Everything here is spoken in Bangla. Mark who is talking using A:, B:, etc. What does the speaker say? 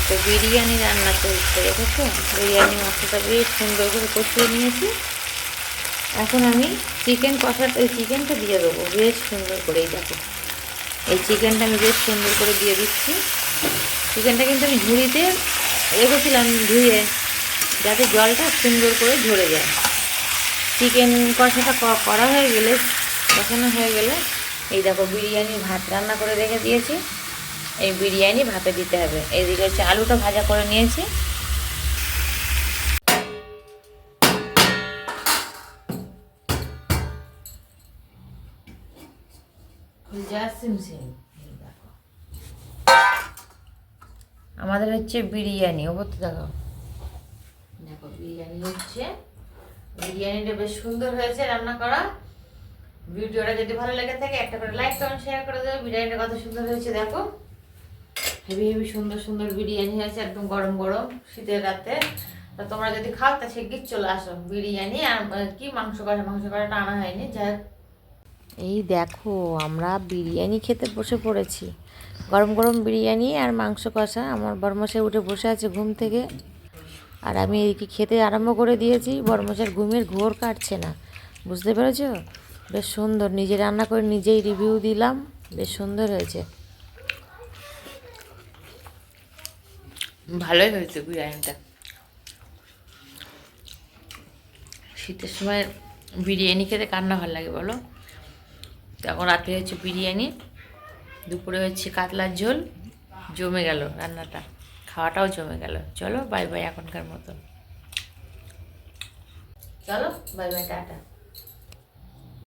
A: দেখো বিরিয়ানি রান্না চলছে, দেখেছো? বিরিয়ানি মশলাটা বেশ সুন্দর করে কষিয়ে নিয়েছি। এখন আমি চিকেন কষাটা, এই চিকেনটা দিয়ে দেবো বেশ সুন্দর করে। এই দেখো এই চিকেনটা আমি বেশ সুন্দর করে দিয়ে দিচ্ছি। চিকেনটা কিন্তু আমি ঝুড়িতে রেখেছিলাম ধুয়ে, যাতে জলটা সুন্দর করে ঝরে যায়। চিকেন কষাটা করা হয়ে গেলে, কষানো হয়ে গেলে এই দেখো বিরিয়ানি ভাত রান্না করে রেখে দিয়েছি। এই বিরিয়ানি ভাতে দিতে হবে। এইদিকে হচ্ছে আলুটা ভাজা করে নিয়েছি। আমাদের হচ্ছে বিরিয়ানি, ওপর তো দেখো, দেখো বিরিয়ানি হচ্ছে, বিরিয়ানিটা বেশ সুন্দর হয়েছে রান্না করা। ভিডিওটা যদি ভালো লেগে থাকে একটা করে লাইক কমেন্ট শেয়ার করে দেবে। বিরিয়ানিটা কত সুন্দর হয়েছে দেখো, হেভি হেভি সুন্দর সুন্দর বিরিয়ানি হয়েছে, একদম গরম গরম শীতের রাতে। তা তোমরা যদি খাও তা শিগগির চলে আসো। বিরিয়ানি আর কি মাংস কষাটা আনা হয়নি, যাই হোক। এই দেখো আমরা বিরিয়ানি খেতে বসে পড়েছি, গরম গরম বিরিয়ানি আর মাংস কষা। আমার বড়মশাই উঠে বসে আছে ঘুম থেকে, আর আমি এদিকে খেতে আরম্ভ করে দিয়েছি। বড়মশাইয়ের ঘুমের ঘোর কাটছে না, বুঝতে পেরেছো? বেশ সুন্দর, নিজে রান্না করে নিজেই রিভিউ দিলাম, বেশ সুন্দর হয়েছে, ভালোই হয়েছে বিরিয়ানিটা। শীতের সময় বিরিয়ানি খেতে কার না ভালো লাগে বলো? এখন রাতে হচ্ছে বিরিয়ানি, দুপুরে হচ্ছে কাতলার ঝোল। জমে গেল রান্নাটা, খাওয়াটাও জমে গেল। চলো বাই বাই এখনকার মতো, চলো বাই বাই, টাটা।